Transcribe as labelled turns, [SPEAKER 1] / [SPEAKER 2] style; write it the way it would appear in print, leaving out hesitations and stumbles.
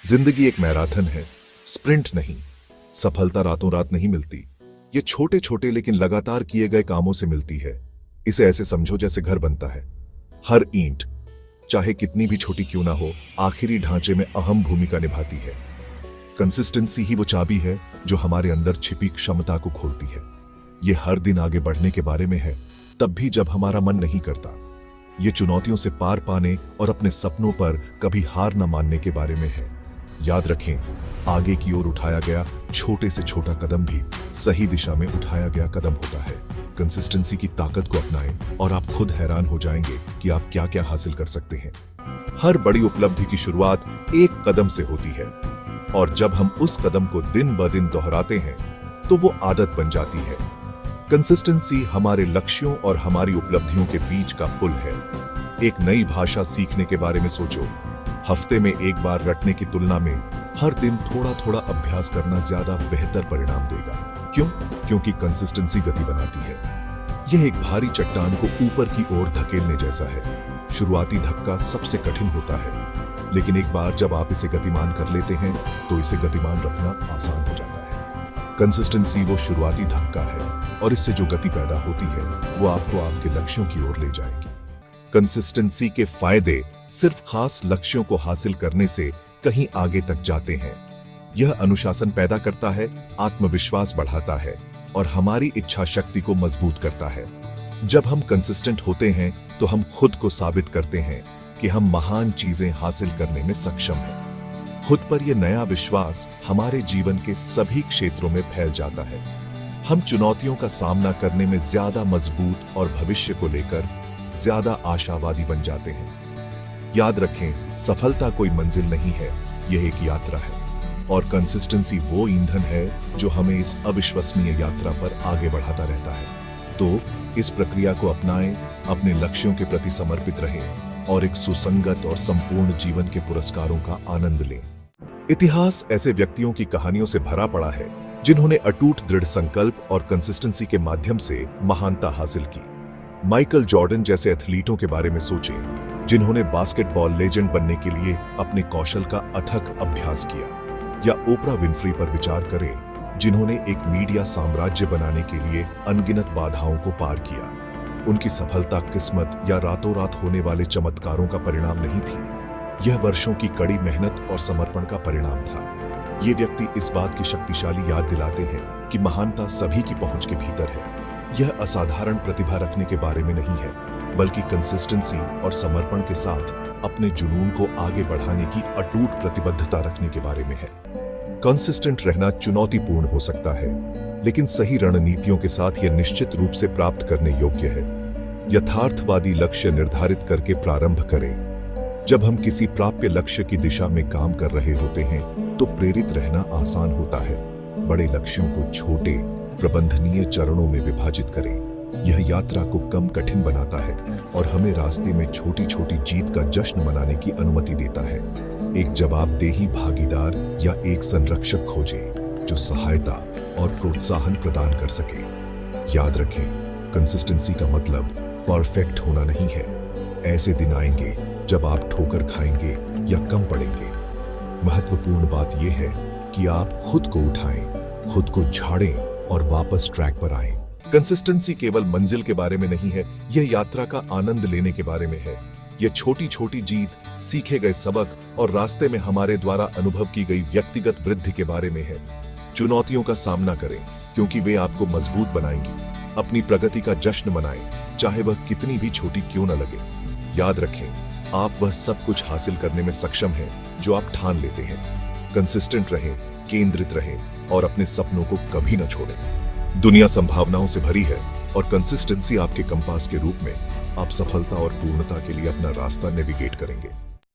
[SPEAKER 1] जिंदगी एक मैराथन है, स्प्रिंट नहीं। सफलता रातों रात नहीं मिलती। ये छोटे छोटे लेकिन लगातार किए गए कामों से मिलती है। इसे ऐसे समझो जैसे घर बनता है। हर ईंट, चाहे कितनी भी छोटी क्यों ना हो, आखिरी ढांचे में अहम भूमिका निभाती है। कंसिस्टेंसी ही वो चाबी है जो हमारे अंदर छिपी क्षमता को खोलती है। ये हर दिन आगे बढ़ने के बारे में है, तब भी जब हमारा मन नहीं करता। ये चुनौतियों से पार पाने और अपने सपनों पर कभी हार न मानने के बारे में है। याद रखें, आगे की ओर उठाया गया छोटे से छोटा कदम भी सही दिशा में उठाया गया कदम होता है। कंसिस्टेंसी की ताकत को अपनाएं और आप खुद हैरान हो जाएंगे कि आप क्या क्या हासिल कर सकते हैं। हर बड़ी उपलब्धि की शुरुआत एक कदम से होती है, और जब हम उस कदम को दिन ब दिन दोहराते हैं तो वो आदत बन जाती है। कंसिस्टेंसी हमारे लक्ष्यों और हमारी उपलब्धियों के बीच का पुल है। एक नई भाषा सीखने के बारे में सोचो। हफ्ते में एक बार रटने की तुलना में हर दिन थोड़ा थोड़ा अभ्यास करना ज्यादा बेहतर परिणाम देगा। क्यों? क्योंकि कंसिस्टेंसी गति बनाती है। यह एक भारी चट्टान को ऊपर की ओर धकेलने जैसा है। शुरुआती धक्का सबसे कठिन होता है, लेकिन एक बार जब आप इसे गतिमान कर लेते हैं तो इसे गतिमान रखना आसान हो जाता है। कंसिस्टेंसी वो शुरुआती धक्का है, और इससे जो गति पैदा होती है वो आपको आपके लक्ष्यों की ओर ले जाएगी। कंसिस्टेंसी के फायदे सिर्फ खास लक्ष्यों को हासिल करने से कहीं आगे तक जाते हैं। यह अनुशासन पैदा करता है, आत्मविश्वास बढ़ाता है और हमारी इच्छा शक्ति को मजबूत करता है। जब हम कंसिस्टेंट होते हैं तो हम खुद को साबित करते हैं कि हम महान चीजें हासिल करने में सक्षम हैं। खुद पर यह नया विश्वास हमारे जीवन के सभी क्षेत्रों में फैल जाता है। हम चुनौतियों का सामना करने में ज्यादा मजबूत और भविष्य को लेकर ज्यादा आशावादी बन जाते हैं। याद रखें, सफलता कोई मंजिल नहीं है, यह एक यात्रा है, और कंसिस्टेंसी वो ईंधन है जो हमें इस अविश्वसनीय यात्रा पर आगे बढ़ाता रहता है। तो इस प्रक्रिया को अपनाएं, अपने लक्ष्यों के प्रति समर्पित रहें और एक सुसंगत और संपूर्ण जीवन के पुरस्कारों का आनंद लें। इतिहास ऐसे व्यक्तियों की कहानियों से भरा पड़ा है जिन्होंने अटूट दृढ़ संकल्प और कंसिस्टेंसी के माध्यम से महानता हासिल की। माइकल जॉर्डन जैसे एथलीटों के बारे में सोचें, जिन्होंने बास्केटबॉल लेजेंड बनने के लिए अपने कौशल का अथक अभ्यास किया, या ओपरा विन्फ्री पर विचार करें, जिन्होंने एक मीडिया साम्राज्य बनाने के लिए अनगिनत बाधाओं को पार किया। उनकी सफलता किस्मत या रातों रात होने वाले चमत्कारों का परिणाम नहीं थी, यह वर्षों की कड़ी मेहनत और समर्पण का परिणाम था। ये व्यक्ति इस बात की शक्तिशाली याद दिलाते हैं कि महानता सभी की पहुंच के भीतर है। यह असाधारण प्रतिभा रखने के बारे में नहीं है, बल्कि कंसिस्टेंसी और समर्पण के साथ अपने जुनून को आगे बढ़ाने की अटूट प्रतिबद्धता रखने के बारे में है। कंसिस्टेंट रहना चुनौतीपूर्ण हो सकता है, लेकिन सही रणनीतियों के साथ यह निश्चित रूप से प्राप्त करने योग्य है। यथार्थवादी लक्ष्य निर्धारित करके प्रारंभ करें। जब हम किसी प्राप्य लक्ष्य की दिशा में काम कर रहे होते हैं तो प्रेरित रहना आसान होता है। बड़े लक्ष्यों को छोटे प्रबंधनीय चरणों में विभाजित करें। यह यात्रा को कम कठिन बनाता है और हमें रास्ते में छोटी छोटी जीत का जश्न मनाने की अनुमति देता है। एक जवाबदेही भागीदार या एक संरक्षक खोजें जो सहायता और प्रोत्साहन प्रदान कर सके। याद रखें, कंसिस्टेंसी का मतलब परफेक्ट होना नहीं है। ऐसे दिन आएंगे जब आप ठोकर खाएंगे या कम पड़ेंगे। महत्वपूर्ण बात यह है कि आप खुद को उठाएं, खुद को झाड़ें और वापस ट्रैक पर आएं। कंसिस्टेंसी केवल मंजिल के बारे में नहीं है, यह यात्रा का आनंद लेने के बारे में है। यह छोटी छोटी जीत, सीखे गए सबक और रास्ते में हमारे द्वारा अनुभव की गई व्यक्तिगत वृद्धि के बारे में है। चुनौतियों का सामना करें, क्योंकि वे आपको मजबूत बनाएंगी। अपनी प्रगति का जश्न मनाएं, चाहे वह कितनी भी छोटी क्यों न लगे। याद रखें, आप वह सब कुछ हासिल करने में सक्षम हैं जो आप ठान लेते हैं। कंसिस्टेंट रहें, केंद्रित रहें और अपने सपनों को कभी न छोड़ें। दुनिया संभावनाओं से भरी है, और कंसिस्टेंसी आपके कंपास के रूप में आप सफलता और पूर्णता के लिए अपना रास्ता नेविगेट करेंगे।